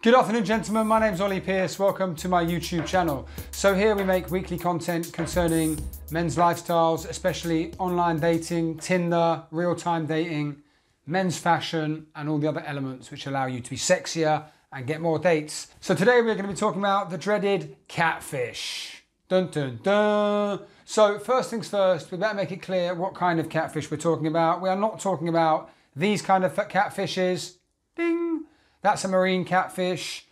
Good afternoon, gentlemen. My name's Ollie Pierce. Welcome to my YouTube channel. So here we make weekly content concerning men's lifestyles, especially online dating, Tinder, real-time dating, men's fashion, and all the other elements which allow you to be sexier and get more dates. So today we're going to be talking about the dreaded catfish. Dun dun dun. So first things first, we better make it clear what kind of catfish we're talking about. We are not talking about these kind of catfishes. Ding. That's a marine catfish.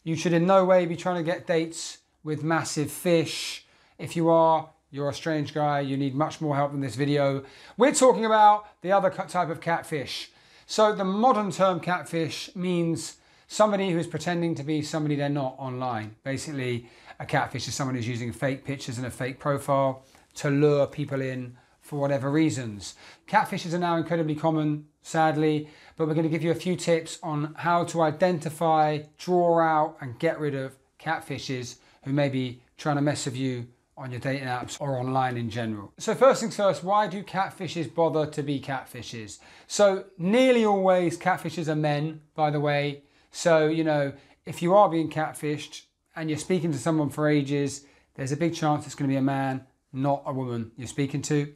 You should in no way be trying to get dates with massive fish. If you are, you're a strange guy. You need much more help in this video. We're talking about the other type of catfish. So the modern term catfish means somebody who is pretending to be somebody they're not online. Basically, a catfish is someone who's using fake pictures and a fake profile to lure people in for whatever reasons. Catfishes are now incredibly common, sadly, but we're going to give you a few tips on how to identify, draw out, and get rid of catfishes who may be trying to mess with you on your dating apps or online in general. So first things first, why do catfishes bother to be catfishes? So nearly always catfishes are men, by the way. So, you know, if you are being catfished and you're speaking to someone for ages, there's a big chance it's going to be a man, not a woman you're speaking to.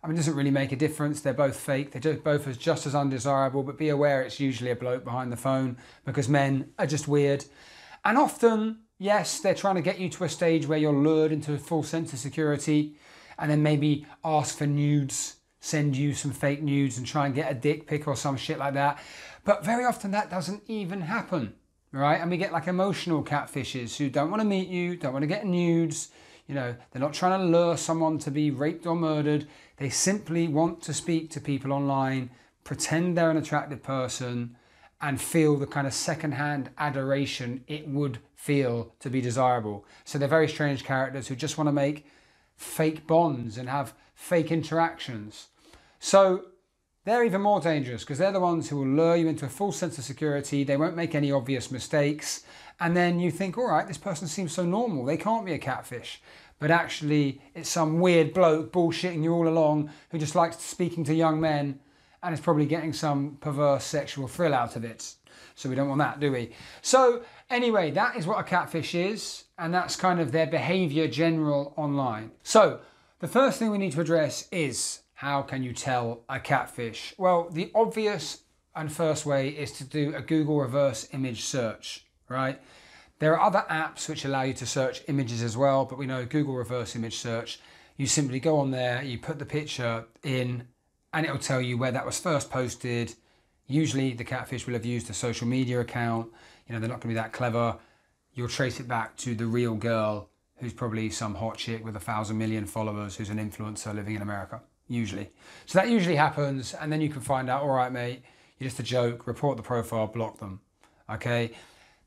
I mean, it doesn't really make a difference. They're both fake. They're both just as undesirable, but be aware it's usually a bloke behind the phone because men are just weird. And often, yes, they're trying to get you to a stage where you're lured into a full sense of security and then maybe ask for nudes, send you some fake nudes and try and get a dick pic or some shit like that. But very often that doesn't even happen, right? And we get like emotional catfishes who don't want to meet you, don't want to get nudes. You know, they're not trying to lure someone to be raped or murdered. They simply want to speak to people online, pretend they're an attractive person, and feel the kind of secondhand adoration it would feel to be desirable. So they're very strange characters who just want to make fake bonds and have fake interactions. So they're even more dangerous because they're the ones who will lure you into a full sense of security. They won't make any obvious mistakes. And then you think, all right, this person seems so normal. They can't be a catfish. But actually, it's some weird bloke bullshitting you all along who just likes speaking to young men and is probably getting some perverse sexual thrill out of it. So we don't want that, do we? So anyway, that is what a catfish is. And that's kind of their behavior general online. So the first thing we need to address is, how can you tell a catfish? Well, the obvious and first way is to do a Google reverse image search, right? There are other apps which allow you to search images as well, but we know Google reverse image search, you simply go on there, you put the picture in, and it'll tell you where that was first posted. Usually the catfish will have used a social media account. You know, they're not going to be that clever. You'll trace it back to the real girl, who's probably some hot chick with 1,000 million followers, who's an influencer living in America, usually. So that usually happens, and then you can find out, all right, mate, you're just a joke, report the profile, block them, okay?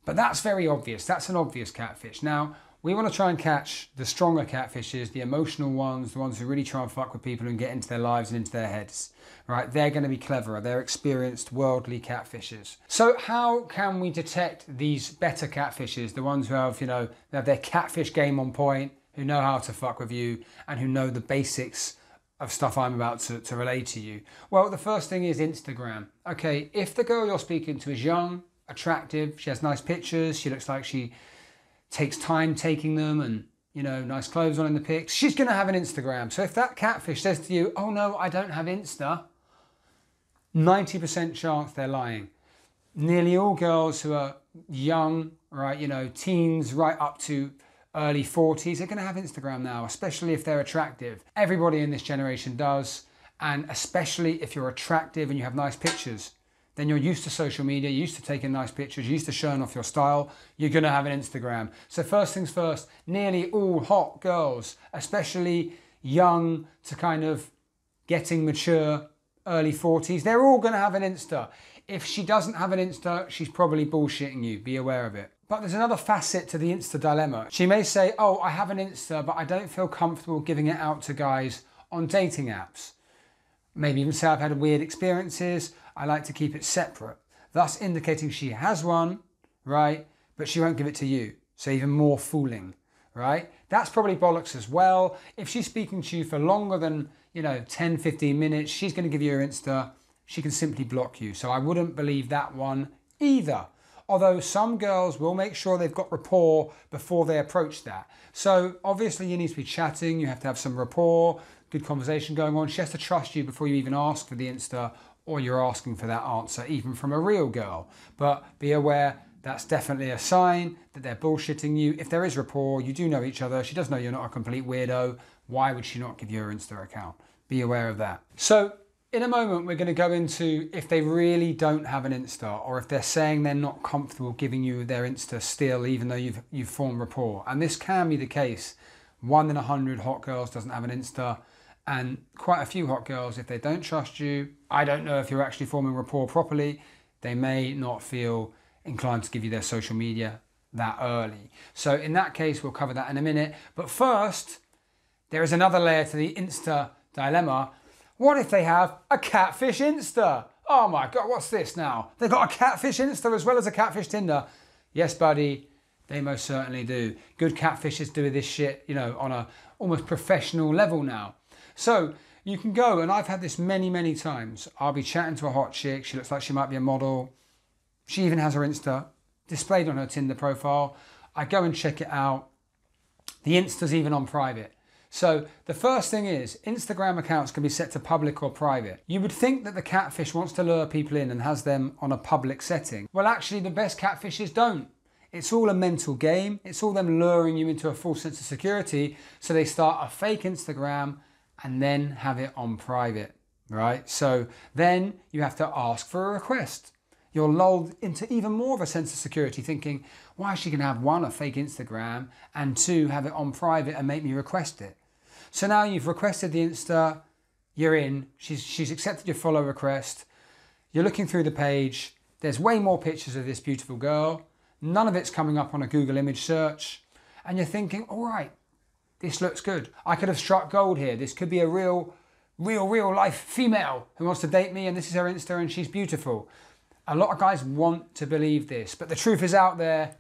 But that's very obvious. That's an obvious catfish. Now, we want to try and catch the stronger catfishes, the emotional ones, the ones who really try and fuck with people and get into their lives and into their heads, right? They're going to be cleverer. They're experienced, worldly catfishes. So how can we detect these better catfishes, the ones who have, you know, they have their catfish game on point, who know how to fuck with you and who know the basics of stuff I'm about to relay to you? Well, the first thing is Instagram. Okay, if the girl you're speaking to is young, attractive, she has nice pictures, she looks like she takes time taking them and, you know, nice clothes on in the pics, she's going to have an Instagram. So if that catfish says to you, oh no, I don't have Insta, 90% chance they're lying. Nearly all girls who are young, right, you know, teens right up to early 40s, are going to have Instagram now, especially if they're attractive. Everybody in this generation does, and especially if you're attractive and you have nice pictures. Then you're used to social media, you're used to taking nice pictures, you're used to showing off your style, you're going to have an Instagram. So first things first, nearly all hot girls, especially young to kind of getting mature, early 40s, they're all going to have an Insta. If she doesn't have an Insta, she's probably bullshitting you, be aware of it. But there's another facet to the Insta dilemma. She may say, oh, I have an Insta, but I don't feel comfortable giving it out to guys on dating apps. Maybe even say I've had weird experiences, I like to keep it separate, thus indicating she has one, right, but she won't give it to you. So even more fooling, right? That's probably bollocks as well. If she's speaking to you for longer than, you know, 10, 15 minutes, she's going to give you her Insta, she can simply block you. So I wouldn't believe that one either. Although some girls will make sure they've got rapport before they approach that. So obviously you need to be chatting, you have to have some rapport, good conversation going on. She has to trust you before you even ask for the Insta or you're asking for that answer, even from a real girl. But be aware, that's definitely a sign that they're bullshitting you. If there is rapport, you do know each other, she does know you're not a complete weirdo, why would she not give you her Insta account? Be aware of that. So in a moment, we're going to go into if they really don't have an Insta or if they're saying they're not comfortable giving you their Insta still, even though you've formed rapport. And this can be the case. 1 in 100 hot girls doesn't have an Insta, and quite a few hot girls, if they don't trust you, I don't know if you're actually forming rapport properly, they may not feel inclined to give you their social media that early. So in that case, we'll cover that in a minute. But first, there is another layer to the Insta dilemma. What if they have a catfish Insta? Oh my God, what's this now? They've got a catfish Insta as well as a catfish Tinder. Yes, buddy, they most certainly do. Good catfishes do this shit, you know, on a almost professional level now. So you can go, and I've had this many, many times. I'll be chatting to a hot chick. She looks like she might be a model. She even has her Insta displayed on her Tinder profile. I go and check it out. The Insta's even on private. So the first thing is, Instagram accounts can be set to public or private. You would think that the catfish wants to lure people in and has them on a public setting. Well, actually, the best catfishes don't. It's all a mental game. It's all them luring you into a false sense of security. So they start a fake Instagram and then have it on private, right? So then you have to ask for a request. You're lulled into even more of a sense of security, thinking, why is she going to have 1, a fake Instagram, and 2, have it on private and make me request it? So now you've requested the Insta, you're in, she's accepted your follow request, you're looking through the page, there's way more pictures of this beautiful girl, none of it's coming up on a Google image search, and you're thinking, all right, this looks good. I could have struck gold here. This could be a real life female who wants to date me, and this is her Insta and she's beautiful. A lot of guys want to believe this, but the truth is out there.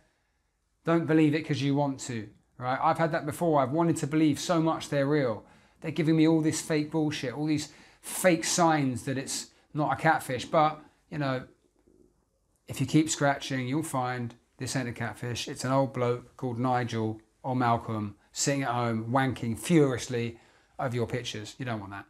Don't believe it because you want to, right? I've had that before. I've wanted to believe so much they're real. They're giving me all this fake bullshit, all these fake signs that it's not a catfish. But, you know, if you keep scratching, you'll find this ain't a catfish. It's an old bloke called Nigel or Malcolm sitting at home wanking furiously over your pictures. You don't want that.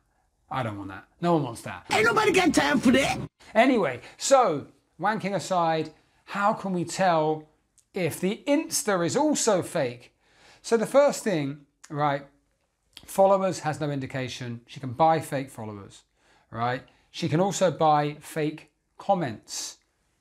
I don't want that. No one wants that. Ain't nobody got time for that. Anyway, so wanking aside, how can we tell if the Insta is also fake? So the first thing, right, followers has no indication. She can buy fake followers, right? She can also buy fake comments,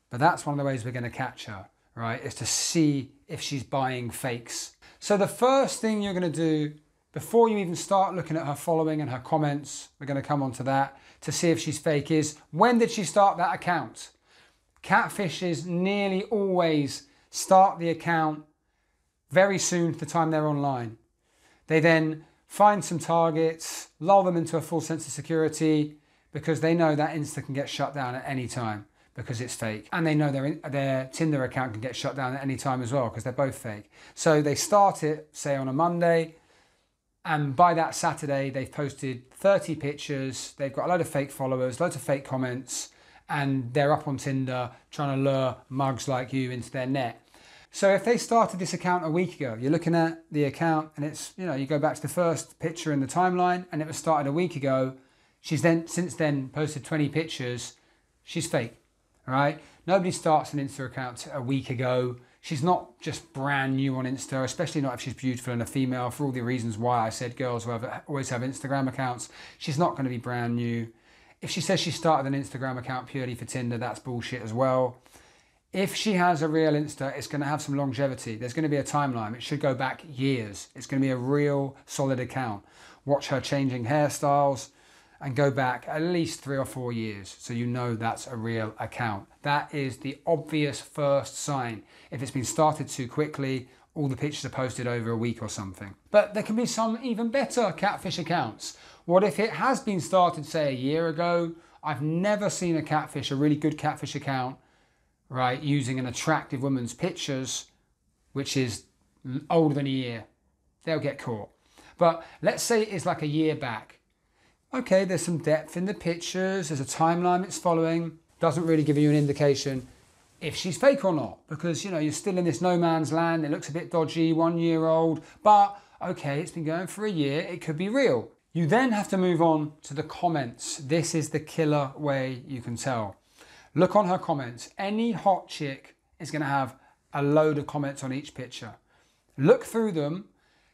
but that's one of the ways we're going to catch her, right, is to see if she's buying fakes. So the first thing you're going to do before you even start looking at her following and her comments, we're going to come on to that, to see if she's fake, is when did she start that account? Catfishes nearly always start the account very soon to the time they're online. They then find some targets, lull them into a full sense of security because they know that Insta can get shut down at any time because it's fake. And they know their Tinder account can get shut down at any time as well because they're both fake. So they start it, say on a Monday, and by that Saturday, they've posted 30 pictures, they've got a load of fake followers, loads of fake comments, and they're up on Tinder trying to lure mugs like you into their net. So if they started this account a week ago, you're looking at the account and it's, you know, you go back to the first picture in the timeline and it was started a week ago. She's then, since then, posted 20 pictures. She's fake, all right? Nobody starts an Insta account a week ago. She's not just brand new on Insta, especially not if she's beautiful and a female, for all the reasons why I said girls who always have Instagram accounts. She's not going to be brand new. If she says she started an Instagram account purely for Tinder, that's bullshit as well. If she has a real Insta, it's going to have some longevity. There's going to be a timeline. It should go back years. It's going to be a real solid account. Watch her changing hairstyles and go back at least 3 or 4 years so you know that's a real account. That is the obvious first sign. If it's been started too quickly, all the pictures are posted over a week or something. But there can be some even better catfish accounts. What if it has been started, say, a year ago? I've never seen a really good catfish account, right, using an attractive woman's pictures, which is older than a year. They'll get caught. But let's say it's like a year back. Okay, there's some depth in the pictures, there's a timeline it's following, doesn't really give you an indication. if she's fake or not, because you know, you're still in this no man's land. It looks a bit dodgy, 1 year old, but okay, it's been going for a year. It could be real. You then have to move on to the comments. This is the killer way you can tell. Look on her comments. Any hot chick is going to have a load of comments on each picture. Look through them,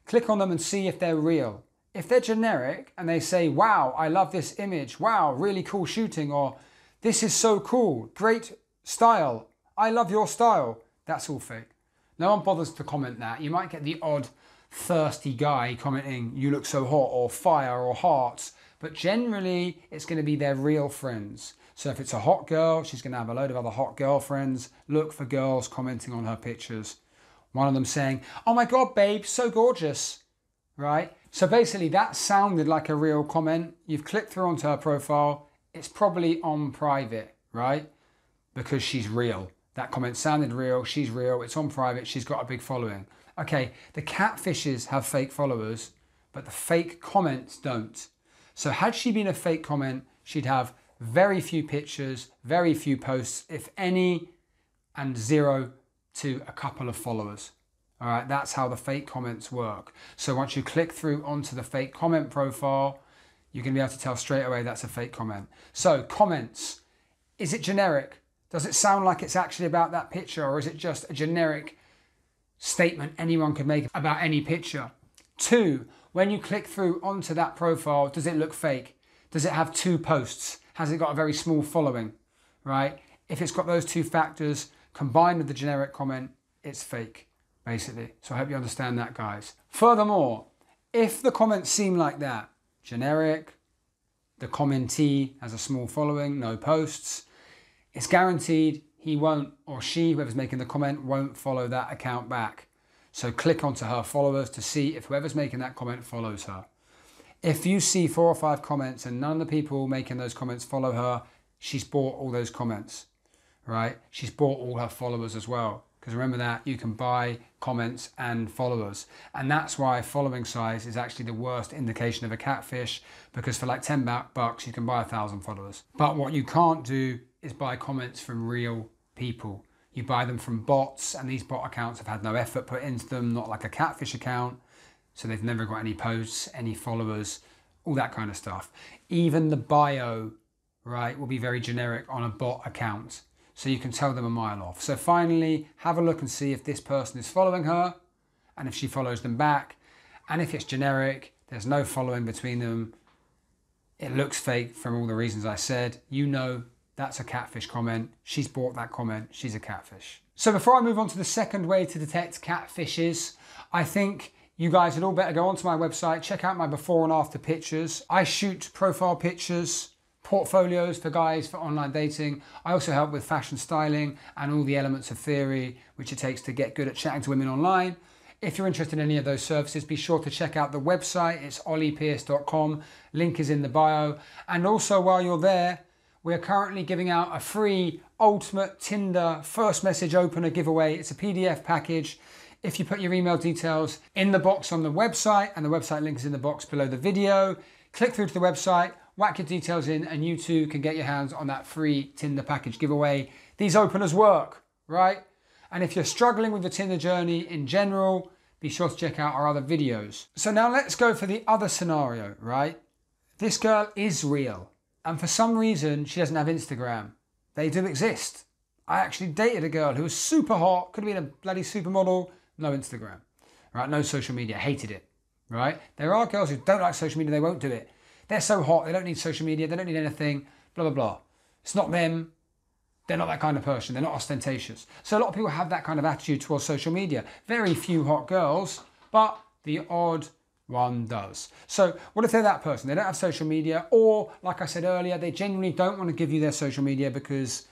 click on them and see if they're real. If they're generic and they say, wow, I love this image. Wow, really cool shooting. Or this is so cool. Great style. I love your style. That's all fake. No one bothers to comment that. You might get the odd thirsty guy commenting, you look so hot, or fire, or hearts. But generally, it's going to be their real friends. So if it's a hot girl, she's going to have a load of other hot girlfriends. Look for girls commenting on her pictures. One of them saying, oh my God, babe, so gorgeous, right? So basically that sounded like a real comment. You've clicked through onto her profile. It's probably on private, right? Because she's real. That comment sounded real. She's real. It's on private. She's got a big following. Okay, the catfishes have fake followers, but the fake comments don't. So had she been a fake comment, she'd have very few pictures, very few posts, if any, and 0 to a couple of followers. All right, that's how the fake comments work. So once you click through onto the fake comment profile, you're going to be able to tell straight away that's a fake comment. So comments, is it generic? Does it sound like it's actually about that picture, or is it just a generic statement anyone could make about any picture? 2, when you click through onto that profile, does it look fake? Does it have 2 posts? Has it got a very small following, right? If it's got those 2 factors combined with the generic comment, it's fake, basically. So I hope you understand that, guys. Furthermore, if the comments seem like that, generic, the commentee has a small following, no posts, it's guaranteed he won't, or she, whoever's making the comment, won't follow that account back. So click onto her followers to see if whoever's making that comment follows her. If you see 4 or 5 comments and none of the people making those comments follow her, she's bought all those comments, right? She's bought all her followers as well. Because remember that, you can buy comments and followers. And that's why following size is actually the worst indication of a catfish, because for like 10 bucks, you can buy 1,000 followers. But what you can't do is buy comments from real people. You buy them from bots, and these bot accounts have had no effort put into them, not like a catfish account. So they've never got any posts, any followers, all that kind of stuff. Even the bio, right, will be very generic on a bot account. So you can tell them a mile off. So finally, have a look and see if this person is following her, and if she follows them back. And if it's generic, there's no following between them, it looks fake from all the reasons I said, you know that's a catfish comment. She's bought that comment. She's a catfish. So before I move on to the second way to detect catfishes, I think you guys had all better go onto my website, check out my before and after pictures. I shoot profile pictures, portfolios for guys for online dating. I also help with fashion styling and all the elements of theory which it takes to get good at chatting to women online. If you're interested in any of those services, be sure to check out the website. It's olliepierce.com. Link is in the bio. And also while you're there, we're currently giving out a free Ultimate Tinder First Message Opener giveaway. It's a PDF package. If you put your email details in the box on the website, and the website link is in the box below the video, click through to the website, whack your details in, and you too can get your hands on that free Tinder package giveaway. These openers work, right? And if you're struggling with the Tinder journey in general, be sure to check out our other videos. So now let's go for the other scenario, right? This girl is real. And for some reason, she doesn't have Instagram. They do exist. I actually dated a girl who was super hot, could have been a bloody supermodel, no Instagram, right? No social media, hated it, right? There are girls who don't like social media, they won't do it. They're so hot, they don't need social media, they don't need anything, blah, blah, blah. It's not them. They're not that kind of person. They're not ostentatious. So a lot of people have that kind of attitude towards social media. Very few hot girls, but the odd one does. So what if they're that person? They don't have social media, or like I said earlier, they genuinely don't want to give you their social media because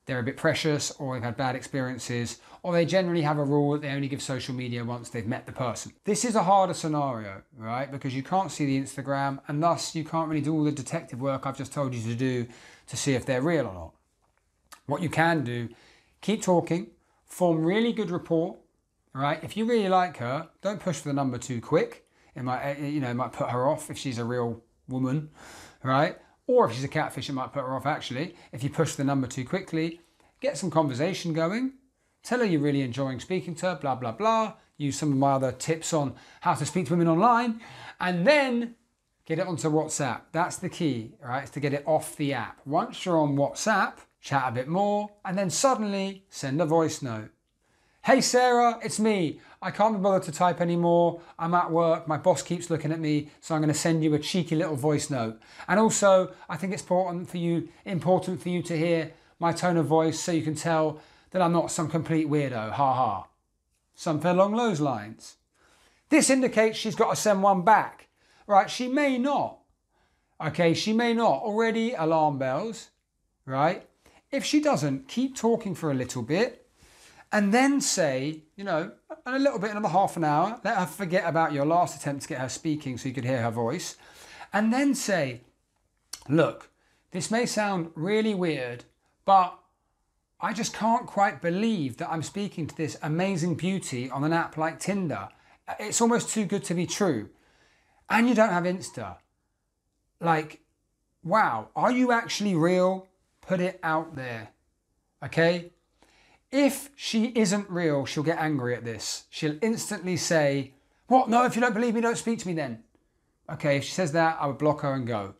they're a bit precious, or they've had bad experiences, or they generally have a rule that they only give social media once they've met the person. This is a harder scenario, right? Because you can't see the Instagram, and thus you can't really do all the detective work I've just told you to do to see if they're real or not. What you can do, keep talking, form really good rapport, right? If you really like her, don't push for the number too quick. It might, it might put her off if she's a real woman, right? Or if she's a catfish, it might put her off actually. If you push the number too quickly, get some conversation going. Tell her you're really enjoying speaking to her, blah, blah, blah. Use some of my other tips on how to speak to women online. And then get it onto WhatsApp. That's the key, right? Is to get it off the app. Once you're on WhatsApp, chat a bit more, and then suddenly send a voice note. Hey Sarah, it's me. I can't be bothered to type anymore. I'm at work. My boss keeps looking at me, so I'm going to send you a cheeky little voice note. And also, I think it's important for you to hear my tone of voice so you can tell that I'm not some complete weirdo. Ha ha. Something along those lines. This indicates she's got to send one back. Right? She may not. Okay, she may not. Already alarm bells. Right? If she doesn't, keep talking for a little bit. And then say, you know, a little bit, another half an hour. Let her forget about your last attempt to get her speaking so you could hear her voice. And then say, look, this may sound really weird, but I just can't quite believe that I'm speaking to this amazing beauty on an app like Tinder. It's almost too good to be true. And you don't have Insta. Like, wow, are you actually real? Put it out there, okay? If she isn't real, she'll get angry at this. She'll instantly say, what? No, if you don't believe me, don't speak to me then. Okay, if she says that, I would block her and go.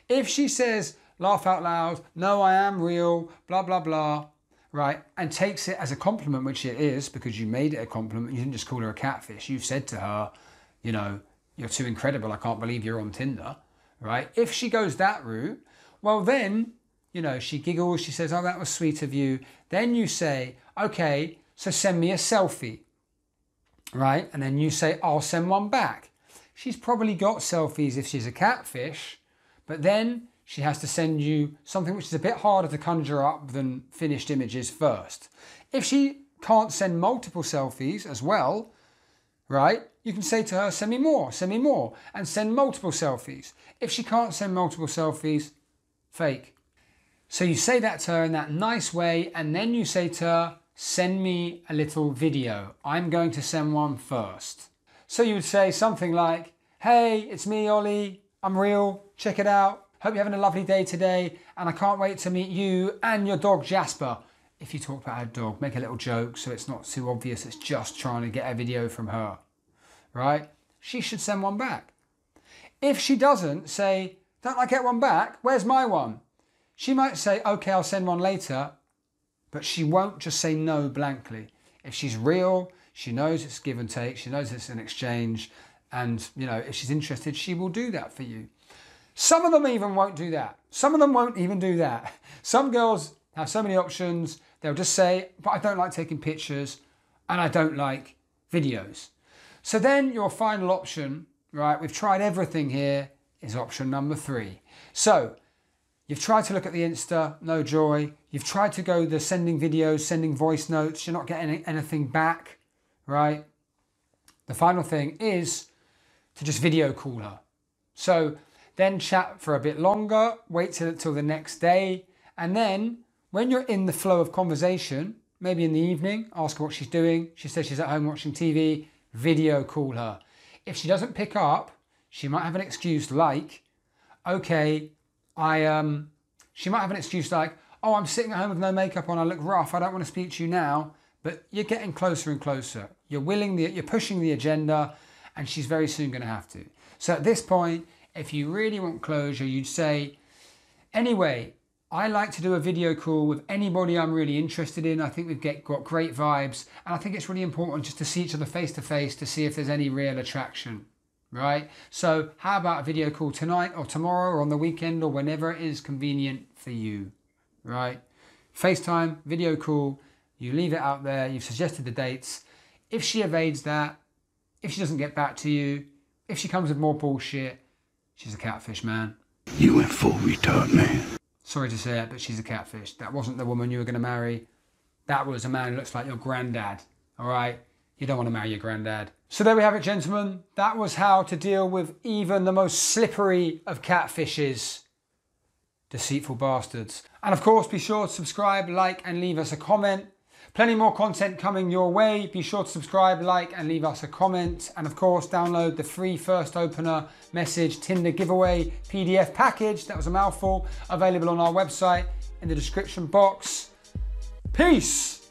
If she says, laugh out loud, no, I am real, blah, blah, blah, right, and takes it as a compliment, which it is, because you made it a compliment, you didn't just call her a catfish. You've said to her, you know, you're too incredible, I can't believe you're on Tinder, right? If she goes that route, well then, you know, she giggles, she says, oh, that was sweet of you. Then you say, okay, so send me a selfie, right? And then you say, I'll send one back. She's probably got selfies if she's a catfish, but then she has to send you something which is a bit harder to conjure up than finished images first. If she can't send multiple selfies as well, right? You can say to her, send me more, and send multiple selfies. If she can't send multiple selfies, fake. So you say that to her in that nice way, and then you say to her, send me a little video. I'm going to send one first. So you would say something like, hey, it's me, Ollie. I'm real. Check it out. Hope you're having a lovely day today, and I can't wait to meet you and your dog, Jasper. If you talk about her dog, make a little joke so it's not too obvious. It's just trying to get a video from her, right? She should send one back. If she doesn't, say, don't I get one back? Where's my one? She might say, okay, I'll send one later, but she won't just say no blankly. If she's real, she knows it's give and take, she knows it's an exchange, and, you know, if she's interested, she will do that for you. Some of them even won't do that. Some of them won't even do that. Some girls have so many options, they'll just say, but I don't like taking pictures, and I don't like videos. So then your final option, right, we've tried everything here, is option number 3. So, you've tried to look at the Insta, no joy. You've tried to go the sending videos, sending voice notes, you're not getting anything back, right? The final thing is to just video call her. So then chat for a bit longer, wait till the next day, and then when you're in the flow of conversation, maybe in the evening, ask her what she's doing. She says she's at home watching TV, video call her. If she doesn't pick up, she might have an excuse like, okay, she might have an excuse like, oh, I'm sitting at home with no makeup on, I look rough, I don't want to speak to you now, but you're getting closer and closer. You're pushing the agenda, and she's very soon going to have to. So at this point, if you really want closure, you'd say, anyway, I like to do a video call with anybody I'm really interested in. I think we've got great vibes, and I think it's really important just to see each other face to face to see if there's any real attraction. Right? So how about a video call tonight or tomorrow or on the weekend or whenever it is convenient for you, right? FaceTime, video call, you leave it out there, you've suggested the dates. If she evades that, if she doesn't get back to you, if she comes with more bullshit, she's a catfish, man. You went full retard, man. Sorry to say it, but she's a catfish. That wasn't the woman you were going to marry. That was a man who looks like your granddad, all right? You don't want to marry your granddad. So there we have it, gentlemen. That was how to deal with even the most slippery of catfishes. Deceitful bastards. And of course, be sure to subscribe, like, and leave us a comment. Plenty more content coming your way. Be sure to subscribe, like, and leave us a comment. And of course, download the free first opener message Tinder giveaway PDF package. That was a mouthful. Available on our website in the description box. Peace.